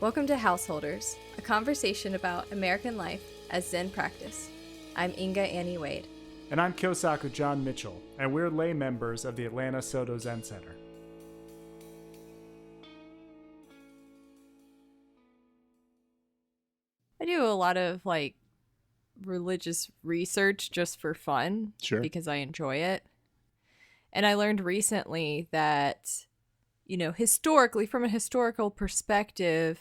Welcome to Householders, a conversation about American life as Zen practice. I'm Inga Annie Wade. And I'm Kyosaku John Mitchell, and we're lay members of the Atlanta Soto Zen Center. I do a lot of religious research just for fun, Sure. because I enjoy it. And I learned recently that, historically, from a historical perspective,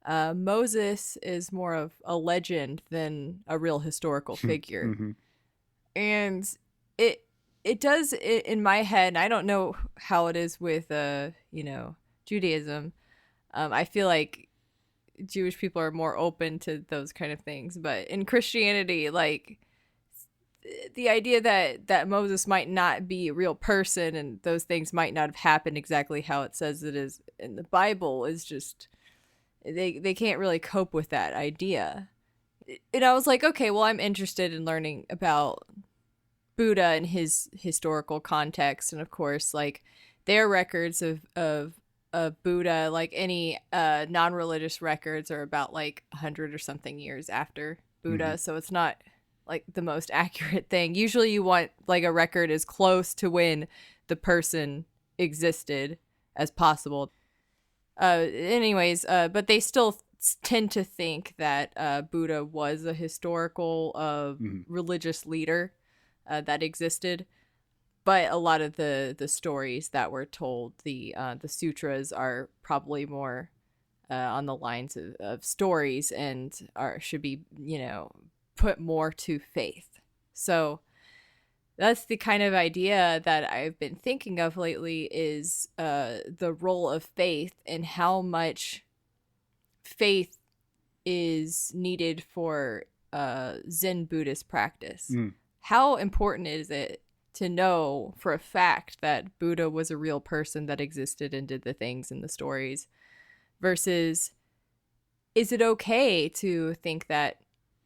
Moses is more of a legend than a real historical figure. Mm-hmm. And it does, in my head, and I don't know how it is with, Judaism. I feel like Jewish people are more open to those kind of things. But in Christianity, the idea that Moses might not be a real person and those things might not have happened exactly how it says it is in the Bible is just, they can't really cope with that idea. And I was like, okay, well, I'm interested in learning about Buddha and his historical context. And of course, their records of Buddha, like any non-religious records, are about 100 or something years after Buddha. Mm-hmm. So it's not the most accurate thing. Usually you want a record as close to when the person existed as possible. But they still tend to think that Buddha was a historical religious leader that existed. But a lot of the stories that were told, the sutras, are probably more on the lines of stories and should be, put more to faith. So that's the kind of idea that I've been thinking of lately, is the role of faith and how much faith is needed for Zen Buddhist practice. How important is it to know for a fact that Buddha was a real person that existed and did the things in the stories, versus is it okay to think that,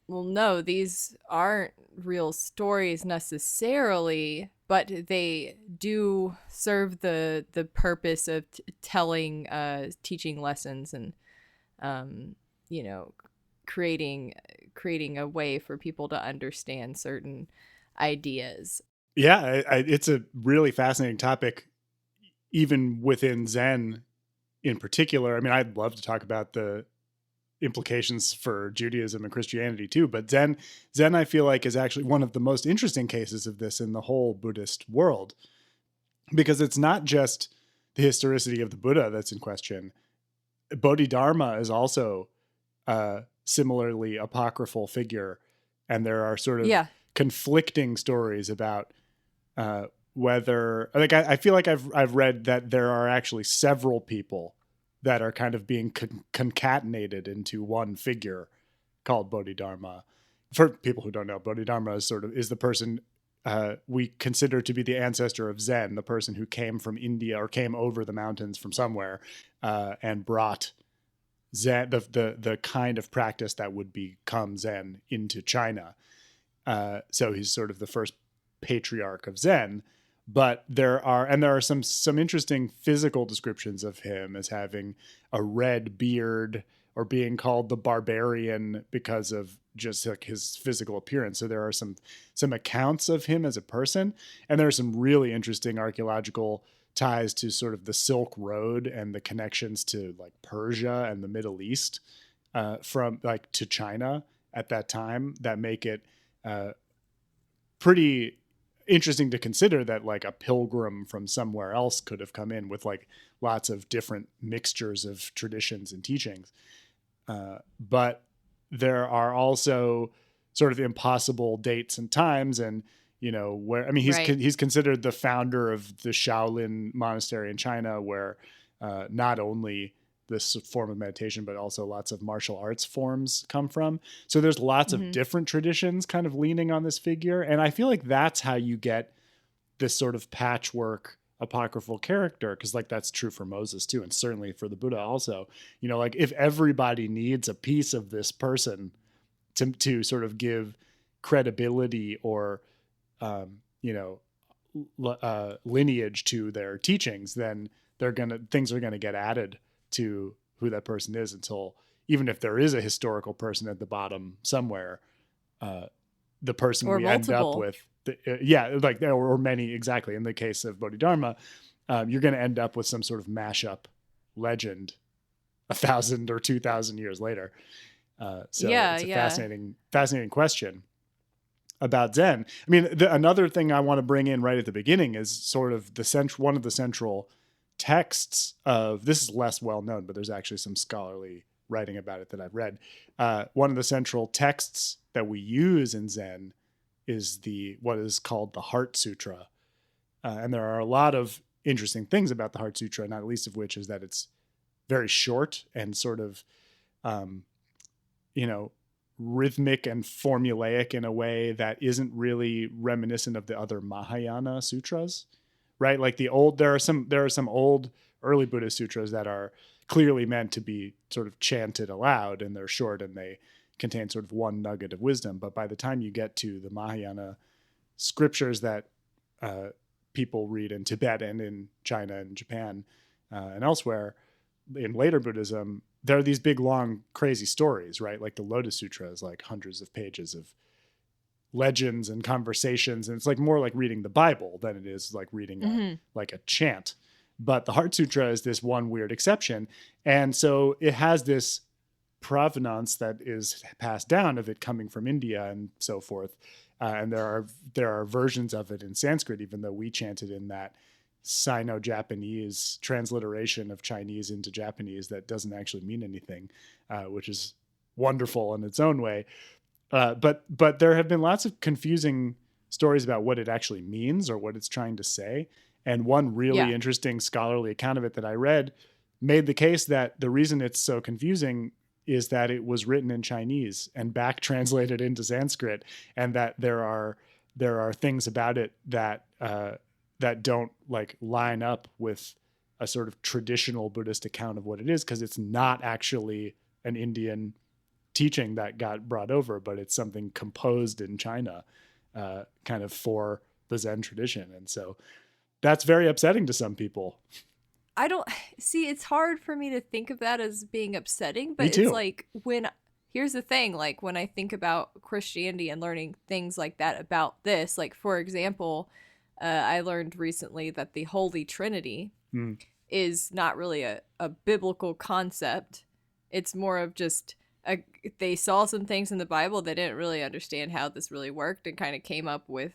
well, no, these aren't real stories necessarily, but they do serve the purpose of telling, teaching lessons and, creating a way for people to understand certain ideas. Yeah, it's a really fascinating topic, even within Zen in particular. I mean, I'd love to talk about the implications for Judaism and Christianity too, but Zen I feel like is actually one of the most interesting cases of this in the whole Buddhist world, because it's not just the historicity of the Buddha that's in question. Bodhidharma is also a similarly apocryphal figure, and there are sort of conflicting stories about whether, I feel like I've read that there are actually several people that are kind of being concatenated into one figure called Bodhidharma. For people who don't know, Bodhidharma is the person we consider to be the ancestor of Zen, the person who came from India or came over the mountains from somewhere and brought Zen, the kind of practice that would become Zen, into China. So he's sort of the first patriarch of Zen. But there are some interesting physical descriptions of him as having a red beard, or being called the barbarian because of just his physical appearance. So there are some accounts of him as a person, and there are some really interesting archaeological ties to sort of the Silk Road and the connections to Persia and the Middle East from to China at that time, that make it pretty interesting to consider that a pilgrim from somewhere else could have come in with lots of different mixtures of traditions and teachings. But there are also sort of impossible dates and times, and where, I mean, he's considered the founder of the Shaolin monastery in China, where not only this form of meditation, but also lots of martial arts forms come from. So there's lots of different traditions kind of leaning on this figure. And I feel like that's how you get this sort of patchwork apocryphal character, because that's true for Moses too, and certainly for the Buddha also. If everybody needs a piece of this person to sort of give credibility or lineage to their teachings, then things are gonna get added to who that person is until, even if there is a historical person at the bottom somewhere, the person or we multiple. end up with, like or many, exactly. In the case of Bodhidharma, you're going to end up with some sort of mashup legend 1,000 or 2,000 years later. So it's a fascinating question about Zen. I mean, another thing I want to bring in right at the beginning is sort of one of the central texts of, this is less well known, but there's actually some scholarly writing about it that I've read. One of the central texts that we use in Zen is what is called the Heart Sutra. And there are a lot of interesting things about the Heart Sutra, not least of which is that it's very short and sort of, rhythmic and formulaic in a way that isn't really reminiscent of the other Mahayana sutras, right? Like there are some old early Buddhist sutras that are clearly meant to be sort of chanted aloud, and they're short and they contain sort of one nugget of wisdom. But by the time you get to the Mahayana scriptures that people read in Tibet and in China and Japan and elsewhere in later Buddhism, there are these big, long, crazy stories, right? Like the Lotus Sutra is like hundreds of pages of legends and conversations. And it's like more like reading the Bible than it is like reading like a chant. But the Heart Sutra is this one weird exception. And so it has this provenance that is passed down of it coming from India and so forth. And there are versions of it in Sanskrit, even though we chanted in that Sino-Japanese transliteration of Chinese into Japanese that doesn't actually mean anything, which is wonderful in its own way. But there have been lots of confusing stories about what it actually means or what it's trying to say. And one really interesting scholarly account of it that I read made the case that the reason it's so confusing is that it was written in Chinese and back translated into Sanskrit, and that there are things about it that don't like line up with a sort of traditional Buddhist account of what it is, because it's not actually an Indian teaching that got brought over, but it's something composed in China, kind of for the Zen tradition. And so that's very upsetting to some people. I don't see, it's hard for me to think of that as being upsetting, but Me too. It's like here's the thing, like when I think about Christianity and learning things like that about this, like for example, I learned recently that the Holy Trinity is not really a biblical concept. It's more of just they saw some things in the Bible, they didn't really understand how this really worked, and kind of came up with,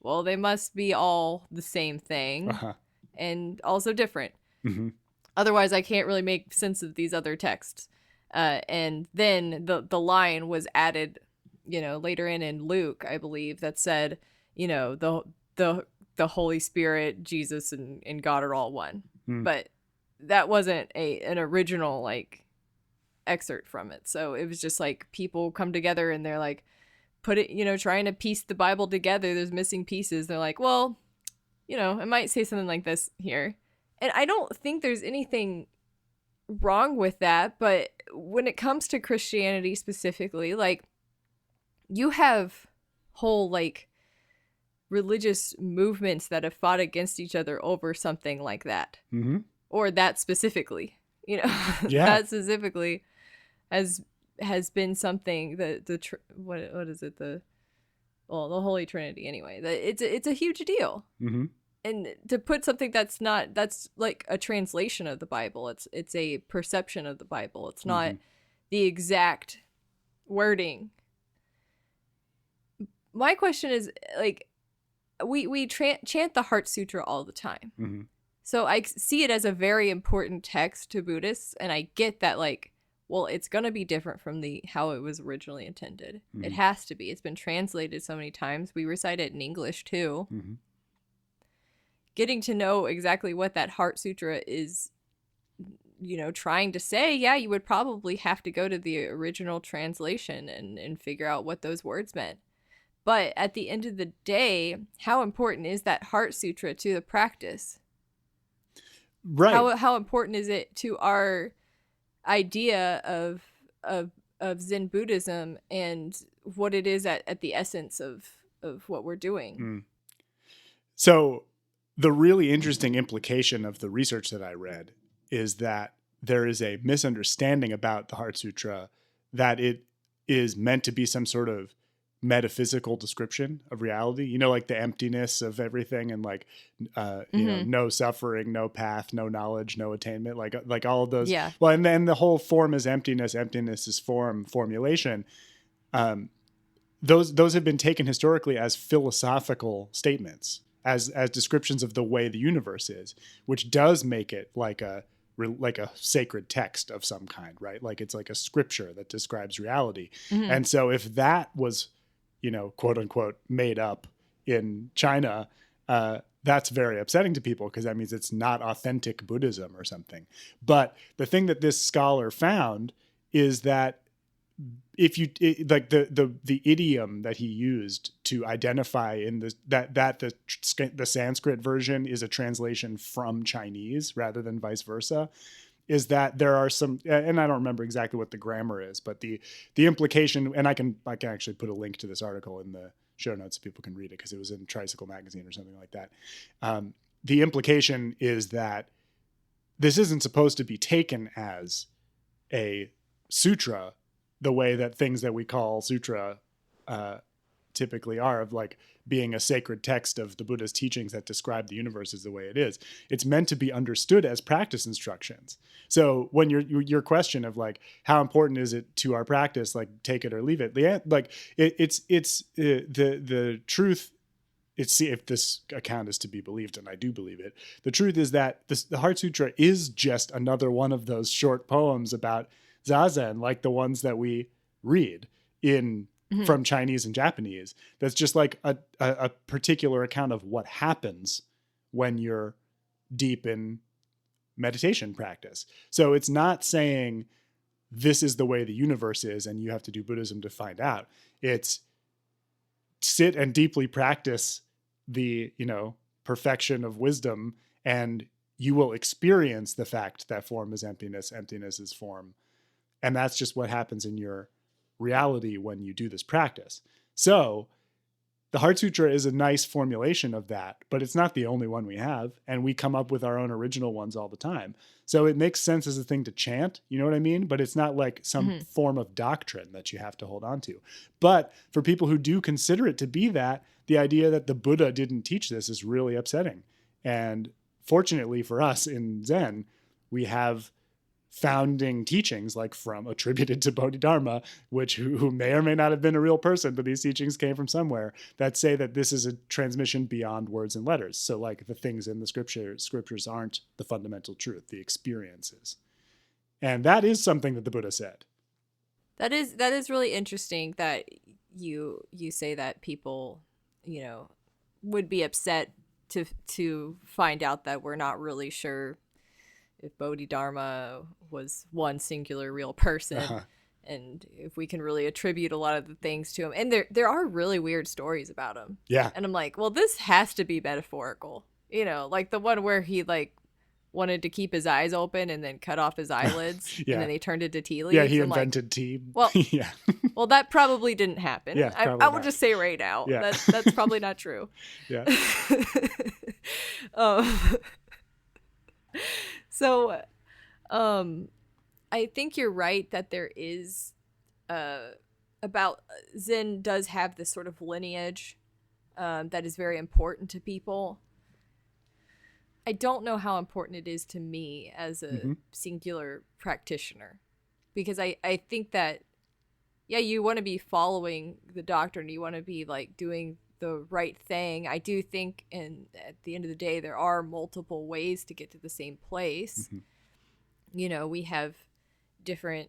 well, they must be all the same thing and also different. Otherwise, I can't really make sense of these other texts. And then the line was added, later in Luke, I believe, that said, the Holy Spirit, Jesus, and God are all one. But that wasn't an original like excerpt from it. So it was just like people come together and they're like, put it, trying to piece the Bible together. There's missing pieces. They're like, well, it might say something like this here. And I don't think there's anything wrong with that. But when it comes to Christianity specifically, like you have whole like religious movements that have fought against each other over something like that, or that specifically, that specifically has been something what is it, the Holy Trinity anyway, it's a huge deal. And to put something that's like a translation of the Bible, it's a perception of the Bible, it's not the exact wording. My question is, like, we chant the Heart Sutra all the time. So I see it as a very important text to Buddhists, and I get that, like, well, it's going to be different from how it was originally intended. It has to be. It's been translated so many times. We recite it in English too. Getting to know exactly what that Heart Sutra is, trying to say, you would probably have to go to the original translation and figure out what those words meant. But at the end of the day, how important is that Heart Sutra to the practice? Right. How important is it to our idea of Zen Buddhism and what it is at the essence of what we're doing? So the really interesting implication of the research that I read is that there is a misunderstanding about the Heart Sutra that it is meant to be some sort of metaphysical description of reality, you know, like the emptiness of everything, and like you know, no suffering, no path, no knowledge, no attainment, like all of those. Yeah. Well, and then the whole form is emptiness, emptiness is form, formulation. Those have been taken historically as philosophical statements, as descriptions of the way the universe is, which does make it like a sacred text of some kind, right? Like it's like a scripture that describes reality. And so if that was, you know, quote unquote, made up in China, that's very upsetting to people, because that means it's not authentic Buddhism or something. But the thing that this scholar found is that if you like the idiom that he used to identify in the Sanskrit version is a translation from Chinese rather than vice versa, is that there are some, and I don't remember exactly what the grammar is, but the implication, and I can actually put a link to this article in the show notes so people can read it, because it was in Tricycle Magazine or something like that. The implication is that this isn't supposed to be taken as a sutra the way that things that we call sutra typically are, of like being a sacred text of the Buddha's teachings that describe the universe as the way it is. It's meant to be understood as practice instructions. So when your question of like, how important is it to our practice, like take it or leave it, the truth. It's, if this account is to be believed, and I do believe it, the truth is that the Heart Sutra is just another one of those short poems about Zazen, like the ones that we read in from Chinese and Japanese. That's just like a particular account of what happens when you're deep in meditation practice. So it's not saying this is the way the universe is and you have to do Buddhism to find out. It's sit and deeply practice the, you know, perfection of wisdom, and you will experience the fact that form is emptiness, emptiness is form. And that's just what happens in your reality when you do this practice. So the Heart Sutra is a nice formulation of that, but it's not the only one we have. And we come up with our own original ones all the time. So it makes sense as a thing to chant, you know what I mean? But it's not like some form of doctrine that you have to hold on to. But for people who do consider it to be that, the idea that the Buddha didn't teach this is really upsetting. And fortunately for us in Zen, we have founding teachings like from attributed to Bodhidharma, who may or may not have been a real person, but these teachings came from somewhere, that say that this is a transmission beyond words and letters. So like the things in the scriptures aren't the fundamental truth, the experiences. And that is something that the Buddha said. That is really interesting that you say that people, you know, would be upset to find out that we're not really sure if Bodhidharma was one singular real person, and if we can really attribute a lot of the things to him. And there are really weird stories about him. Yeah. And I'm like, well, this has to be metaphorical. You know, like the one where he like wanted to keep his eyes open and then cut off his eyelids and then they turned into tea leaves. Yeah, he invented tea. Well, yeah. Well, that probably didn't happen. Yeah, I will just say right now. Yeah. That's probably not true. Yeah. So, I think you're right that there is, about Zen does have this sort of lineage, that is very important to people. I don't know how important it is to me as a singular practitioner, because I think that, yeah, you want to be following the doctrine, you want to be like doing the right thing. I do think, and at the end of the day, there are multiple ways to get to the same place. You know, we have different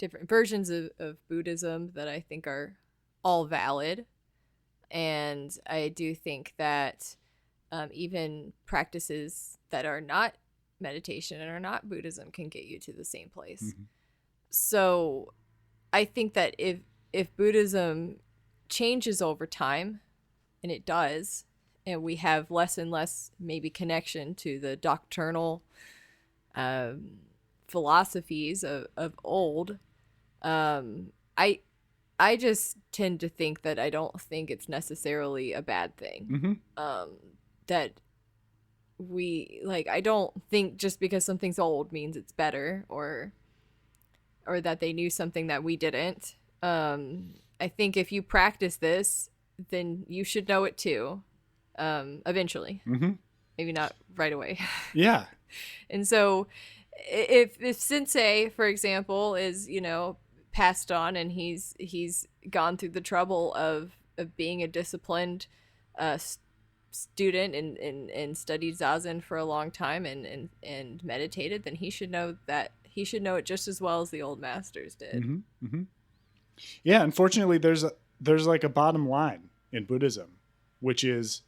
versions of Buddhism that I think are all valid. And I do think that even practices that are not meditation and are not Buddhism can get you to the same place. So I think that if Buddhism changes over time, and it does, and we have less and less maybe connection to the doctrinal philosophies of old, I just tend to think that I don't think it's necessarily a bad thing. That I don't think just because something's old means it's better, or that they knew something that we didn't. I think if you practice this, then you should know it too, eventually. Mm-hmm. Maybe not right away. Yeah. And so if Sensei, for example, is, passed on, and he's gone through the trouble of being a disciplined student and studied Zazen for a long time and meditated, then he should know it just as well as the old masters did. Mm-hmm. Mm-hmm. Yeah, unfortunately, there's like a bottom line in Buddhism, which is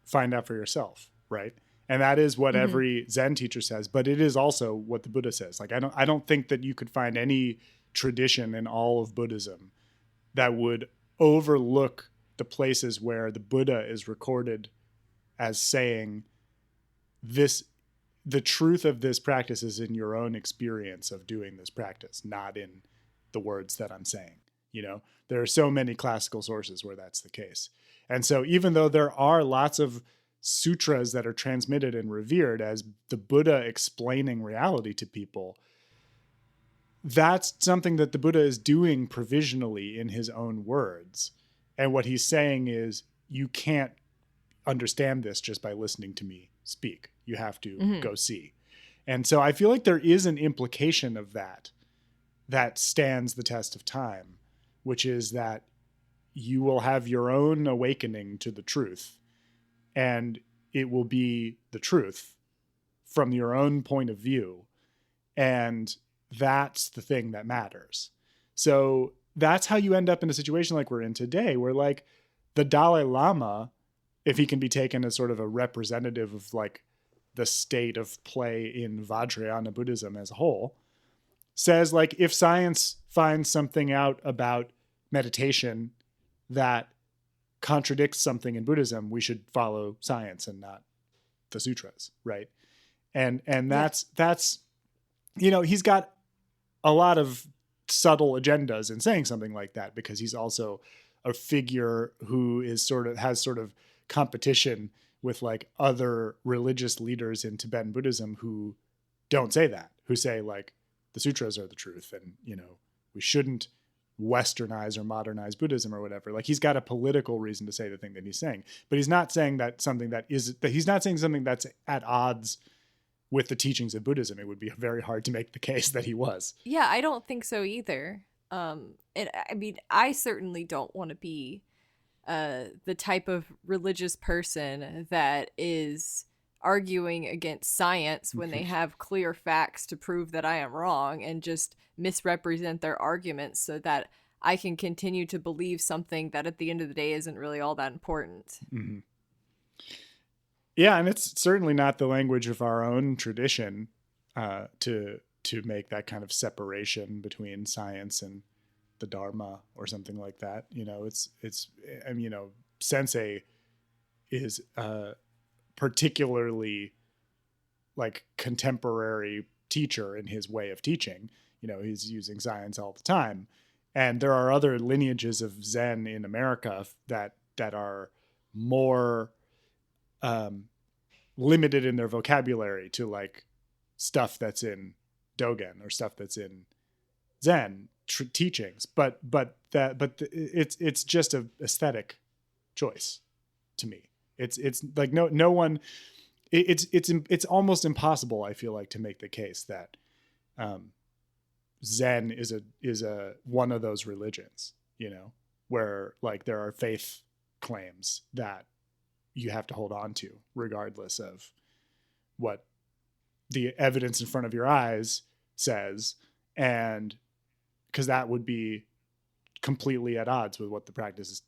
find out for yourself, right? And that is what every Zen teacher says, but it is also what the Buddha says. Like, I don't think that you could find any tradition in all of Buddhism that would overlook the places where the Buddha is recorded as saying this, the truth of this practice is in your own experience of doing this practice, not in the words that I'm saying. There are so many classical sources where that's the case. And so even though there are lots of sutras that are transmitted and revered as the Buddha explaining reality to people, that's something that the Buddha is doing provisionally in his own words. And what he's saying is, you can't understand this just by listening to me speak. You have to go see. And so I feel like there is an implication of that stands the test of time, which is that you will have your own awakening to the truth, and it will be the truth from your own point of view. And that's the thing that matters. So that's how you end up in a situation like we're in today, where like the Dalai Lama, if he can be taken as sort of a representative of like the state of play in Vajrayana Buddhism as a whole, says like, if science finds something out about meditation that contradicts something in Buddhism, we should follow science and not the sutras, right? And that's he's got a lot of subtle agendas in saying something like that, because he's also a figure who is has competition with like other religious leaders in Tibetan Buddhism who don't say that, who say like the sutras are the truth, and we shouldn't westernize or modernize Buddhism or whatever. Like, he's got a political reason to say the thing that he's saying, but he's not saying he's not saying something that's at odds with the teachings of Buddhism. It would be very hard to make the case that he was. Yeah, I don't think so either. And I mean, I certainly don't want to be the type of religious person that is arguing against science when they have clear facts to prove that I am wrong, and just misrepresent their arguments so that I can continue to believe something that at the end of the day isn't really all that important. Mm-hmm. Yeah, and it's certainly not the language of our own tradition to make that kind of separation between science and the Dharma or something like that. Sensei is particularly like contemporary teacher in his way of teaching. He's using science all the time. And there are other lineages of Zen in America that are more limited in their vocabulary to like stuff that's in Dogen or stuff that's in Zen teachings. But it's just a aesthetic choice to me. It's like no one. It's almost impossible, I feel like, to make the case that Zen is a one of those religions, where like there are faith claims that you have to hold on to regardless of what the evidence in front of your eyes says, and because that would be completely at odds with what the practice is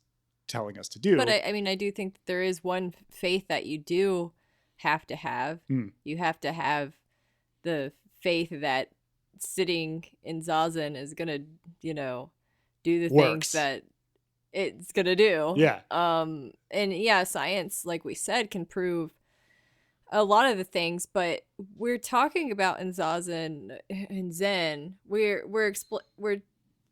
telling us to do. But I do think that there is one faith that you do have to have. You have to have the faith that sitting in Zazen is gonna, do the things that it's gonna do. Yeah. And yeah, science, like we said, can prove a lot of the things, but we're talking about in Zazen and Zen, we're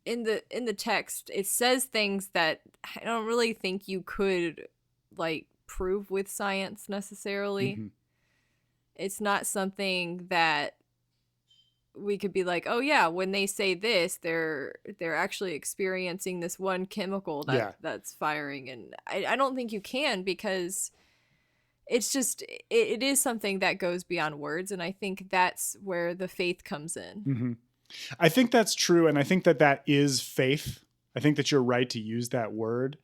in the text, it says things that I don't really think you could like prove with science necessarily. It's not something that we could be like, oh yeah, when they say this, they're actually experiencing this one chemical Yeah. that's firing. And I don't think you can, because it's just it is something that goes beyond words, and I think that's where the faith comes in. Mm-hmm. I think that's true, and I think that that is faith. I think that you're right to use that word,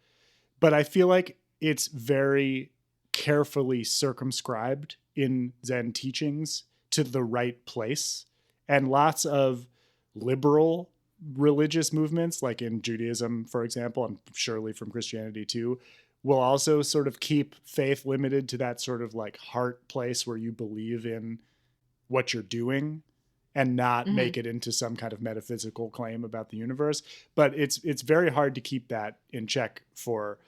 but I feel like it's very carefully circumscribed in Zen teachings to the right place. And lots of liberal religious movements, like in Judaism, for example, and surely from Christianity too, will also sort of keep faith limited to that sort of like heart place where you believe in what you're doing and not Mm-hmm. make it into some kind of metaphysical claim about the universe. But it's very hard to keep that in check for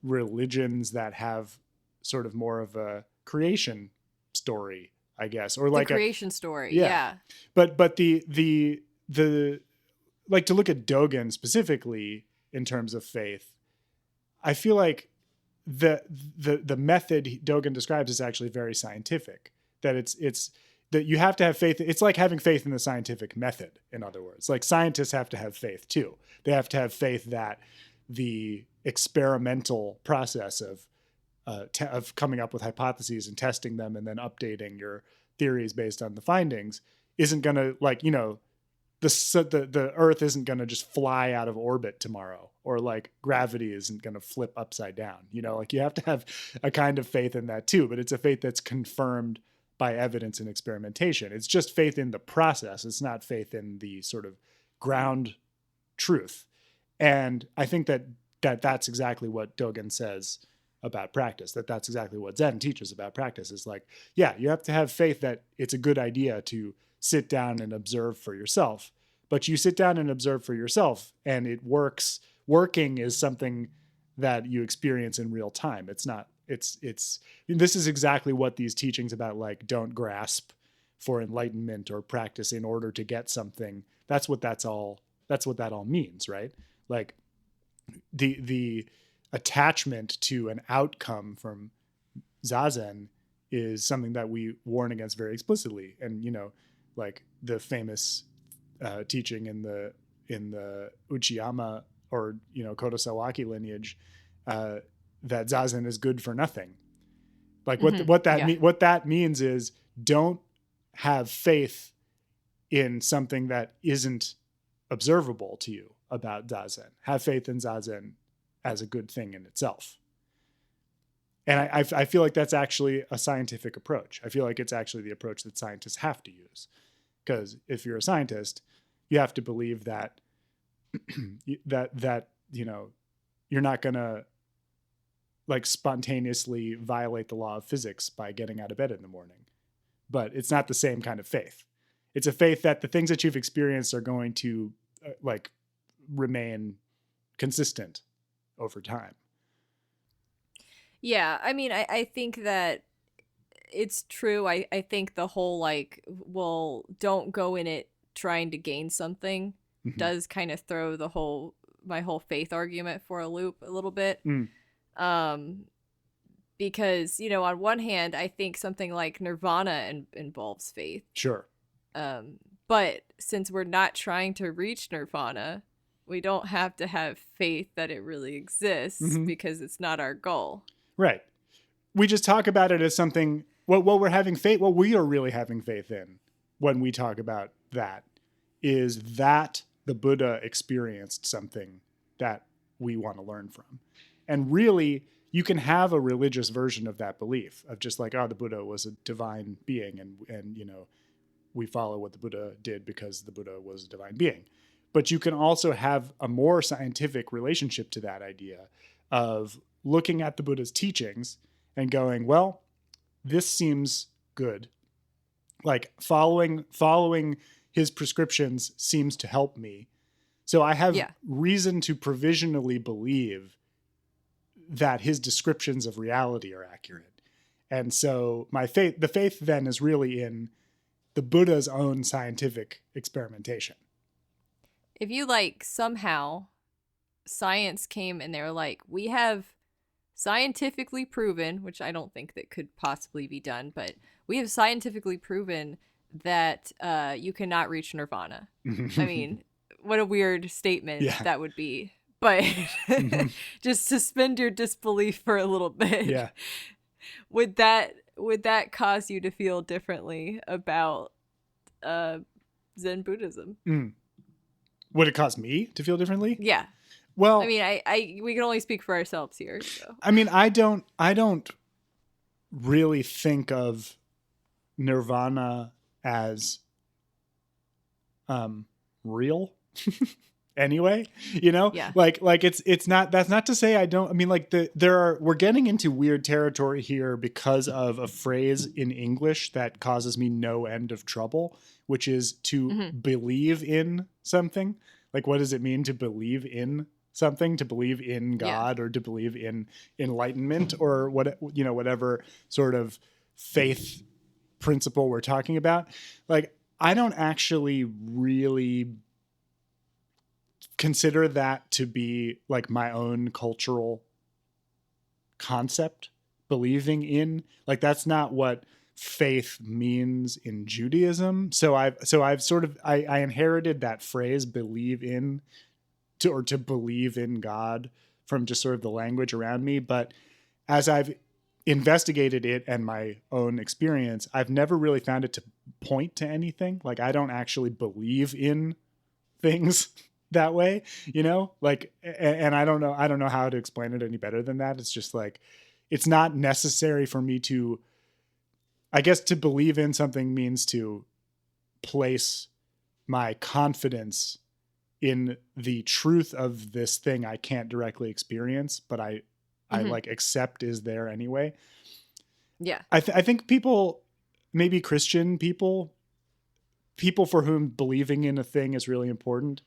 religions that have sort of more of a creation story, I guess, or The like a creation story, yeah. yeah. But the like, to look at Dogen specifically in terms of faith, I feel like the method Dogen describes is actually very scientific. That it's that you have to have faith. It's like having faith in the scientific method. In other words, like scientists have to have faith too. They have to have faith that the experimental process of coming up with hypotheses and testing them and then updating your theories based on the findings isn't going to, like, you know, the Earth isn't going to just fly out of orbit tomorrow, or like gravity isn't going to flip upside down. You know, like you have to have a kind of faith in that too, but it's a faith that's confirmed by evidence and experimentation. It's just faith in the process. It's not faith in the sort of ground truth. And I think that's exactly what Dogen says about practice. That's exactly what Zen teaches about practice. Is like, yeah, you have to have faith that it's a good idea to sit down and observe for yourself. But you sit down and observe for yourself and it works. Working is something that you experience in real time. It's not, this is exactly what these teachings about, like, don't grasp for enlightenment or practice in order to get something. That's what that all means, right? Like the attachment to an outcome from Zazen is something that we warn against very explicitly. And, you know, like the famous teaching in the Uchiyama or, you know, Kodo Sawaki lineage, that Zazen is good for nothing. Like Mm-hmm. what that means is, don't have faith in something that isn't observable to you about Zazen. Have faith in Zazen as a good thing in itself. And I feel like that's actually a scientific approach. I feel like it's actually the approach that scientists have to use. Because if you're a scientist, you have to believe that that you know, you're not going to like spontaneously violate the law of physics by getting out of bed in the morning. But it's not the same kind of faith. It's a faith that the things that you've experienced are going to like remain consistent over time. Yeah, I mean, I think that it's true. I think the whole, like, well, don't go in it trying to gain something Mm-hmm. does kind of throw my whole faith argument for a loop a little bit. Mm. Because, you know, on one hand, I think something like Nirvana involves faith. Sure. But since we're not trying to reach Nirvana, we don't have to have faith that it really exists, Mm-hmm. because it's not our goal. Right. We just talk about it as something, what we are really having faith in when we talk about that is that the Buddha experienced something that we want to learn from. And really, you can have a religious version of that belief of just like, oh, the Buddha was a divine being, and you know, we follow what the Buddha did because the Buddha was a divine being. But you can also have a more scientific relationship to that idea of looking at the Buddha's teachings and going, well, this seems good. Like following his prescriptions seems to help me. So I have reason to provisionally believe that his descriptions of reality are accurate. And so the faith then is really in the Buddha's own scientific experimentation. If you, like, somehow science came and they were like, we have scientifically proven, which I don't think that could possibly be done, but we have scientifically proven that you cannot reach nirvana. I mean, what a weird statement that would be. But just suspend your disbelief for a little bit. Yeah. Would that cause you to feel differently about Zen Buddhism? Would it cause me to feel differently? Yeah. Well, I mean, we can only speak for ourselves here. So. I mean, I don't really think of nirvana as real. Anyway, like it's not, that's not to say I don't, I mean, like we're getting into weird territory here because of a phrase in English that causes me no end of trouble, which is to believe in something. Like, what does it mean to believe in something? To believe in God or to believe in enlightenment or whatever sort of faith principle we're talking about. Like, I don't actually really consider that to be like my own cultural concept. Believing in, like, that's not what faith means in Judaism. So I've sort of I inherited that phrase, believe in, to believe in God, from just sort of the language around me. But as I've investigated it and my own experience, I've never really found it to point to anything. Like, I don't actually believe in things that way, like, and I don't know how to explain it any better than that. It's just like, it's not necessary for me to, I guess, to believe in something means to place my confidence in the truth of this thing I can't directly experience, but I like accept is there anyway. Yeah. I think people, maybe Christian people for whom believing in a thing is really important,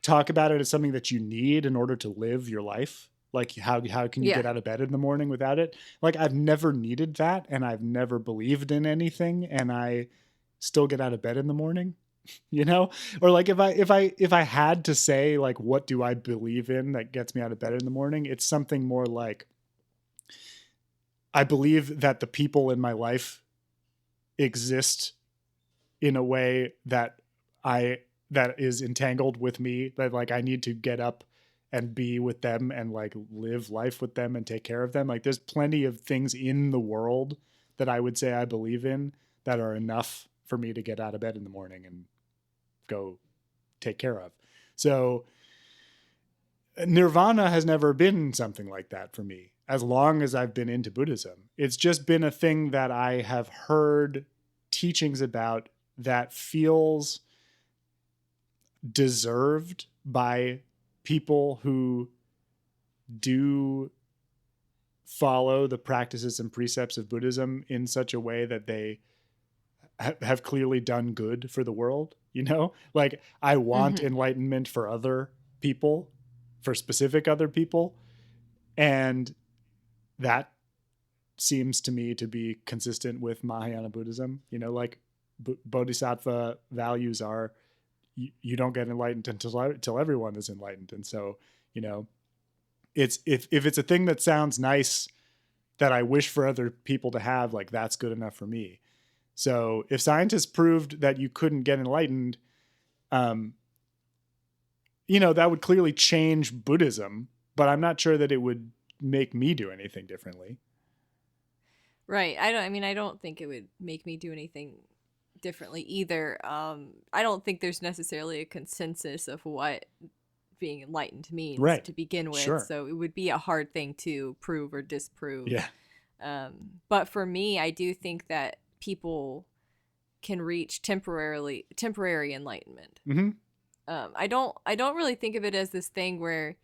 talk about it as something that you need in order to live your life. Like, how can you get out of bed in the morning without it? Like, I've never needed that, and I've never believed in anything, and I still get out of bed in the morning, or like, if I had to say, like, what do I believe in that gets me out of bed in the morning? It's something more like, I believe that the people in my life exist in a way that is entangled with me, that like I need to get up and be with them and like live life with them and take care of them. Like, there's plenty of things in the world that I would say I believe in that are enough for me to get out of bed in the morning and go take care of. So nirvana has never been something like that for me as long as I've been into Buddhism. It's just been a thing that I have heard teachings about that feels deserved by people who do follow the practices and precepts of Buddhism in such a way that they have clearly done good for the world. Like, I want enlightenment for other people, for specific other people. And that seems to me to be consistent with Mahayana Buddhism. Like, Bodhisattva values are, you don't get enlightened until everyone is enlightened. And so, it's, if it's a thing that sounds nice that I wish for other people to have, like, that's good enough for me. So if scientists proved that you couldn't get enlightened, that would clearly change Buddhism, but I'm not sure that it would make me do anything differently. Right. I don't think it would make me do anything differently either. I don't think there's necessarily a consensus of what being enlightened means to begin with. Sure. So it would be a hard thing to prove or disprove. Yeah. But for me, I do think that people can reach temporary enlightenment. I don't really think of it as this thing where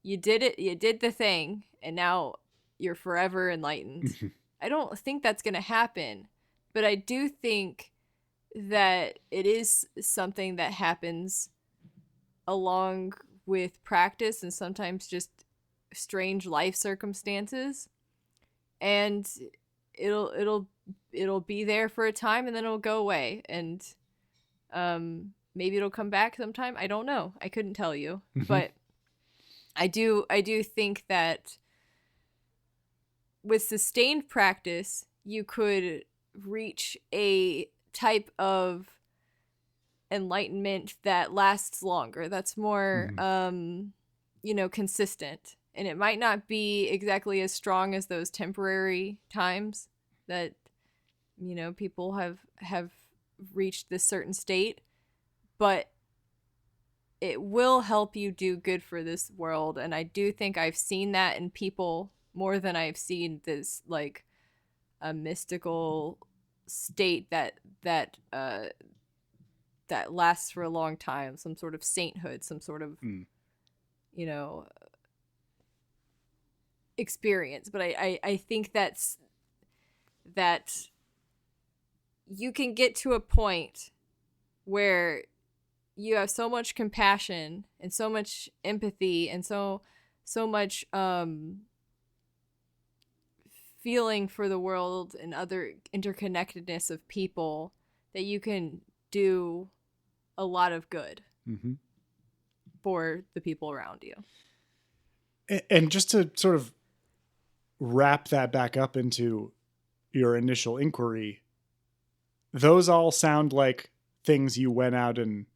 you did the thing and now you're forever enlightened. I don't think that's going to happen, but I do think that it is something that happens along with practice and sometimes just strange life circumstances, and it'll be there for a time and then it'll go away, and maybe it'll come back sometime. I don't know. I couldn't tell you, but I do think that with sustained practice, you could reach a type of enlightenment that lasts longer, that's more consistent, and it might not be exactly as strong as those temporary times that people have reached this certain state, but it will help you do good for this world. And I do think I've seen that in people more than I've seen this like a mystical state that lasts for a long time, some sort of sainthood, some sort of experience. But I think that you can get to a point where you have so much compassion and so much empathy and so much feeling for the world and other interconnectedness of people that you can do a lot of good for the people around you. And just to sort of wrap that back up into your initial inquiry, those all sound like things you went out and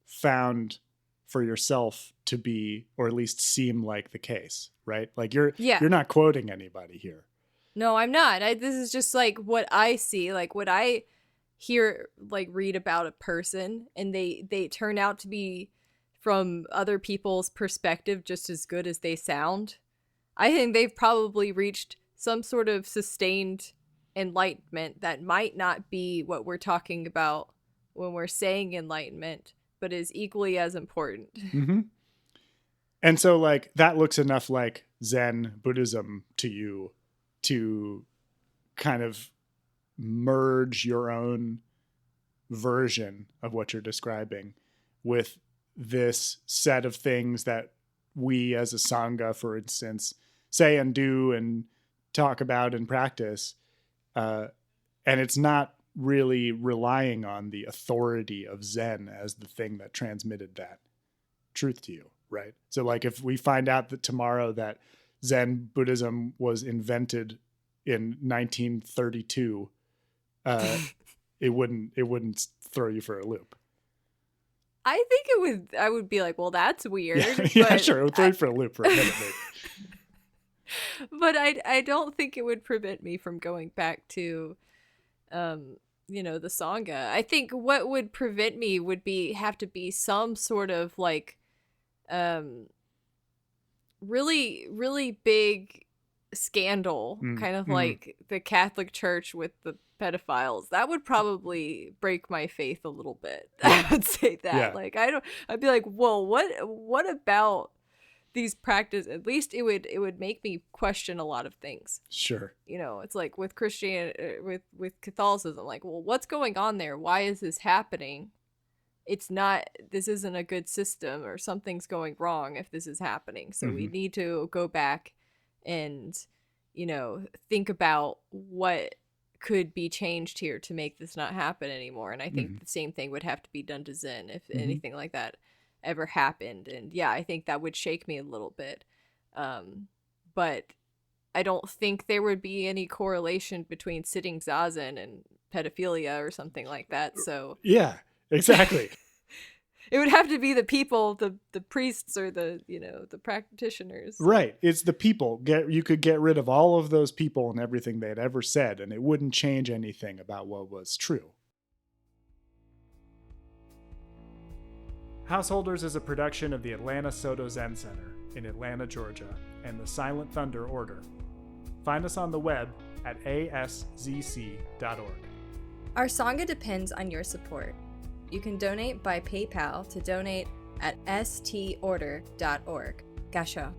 found for yourself to be, or at least seem like the case, right? Like you're not quoting anybody here. No, I'm not. This is just like what I see, like what I hear, like read about a person, and they turn out to be, from other people's perspective, just as good as they sound. I think they've probably reached some sort of sustained enlightenment that might not be what we're talking about when we're saying enlightenment, but is equally as important. And so like that looks enough like Zen Buddhism to you to kind of merge your own version of what you're describing with this set of things that we as a Sangha, for instance, say and do and talk about and practice. And it's not really relying on the authority of Zen as the thing that transmitted that truth to you, right? So like if we find out that tomorrow that Zen Buddhism was invented in 1932, it wouldn't throw you for a loop. I think I would be like, well, that's weird. Yeah, sure. It would throw you for a loop for a minute, maybe. But I don't think it would prevent me from going back to, the Sangha. I think what would prevent me would have to be some sort of like, really, really big scandal, kind of like the Catholic Church with the pedophiles. That would probably break my faith a little bit. I would say that. Yeah. Like I'd be like, whoa, what about these practices? At least it would make me question a lot of things. Sure. It's like with Christianity, with Catholicism, like, well, what's going on there? Why is this happening? This isn't a good system, or something's going wrong if this is happening. So we need to go back and, think about what could be changed here to make this not happen anymore. And I think the same thing would have to be done to Zen if anything like that ever happened. And yeah, I think that would shake me a little bit. But I don't think there would be any correlation between sitting zazen and pedophilia or something like that. So yeah, exactly. It would have to be the people, the priests, or the practitioners. Right. It's the people. You could get rid of all of those people and everything they had ever said, and it wouldn't change anything about what was true. Householders is a production of the Atlanta Soto Zen Center in Atlanta, Georgia, and the Silent Thunder Order. Find us on the web at aszc.org. Our Sangha depends on your support. You can donate by PayPal to donate at storder.org. Gasho.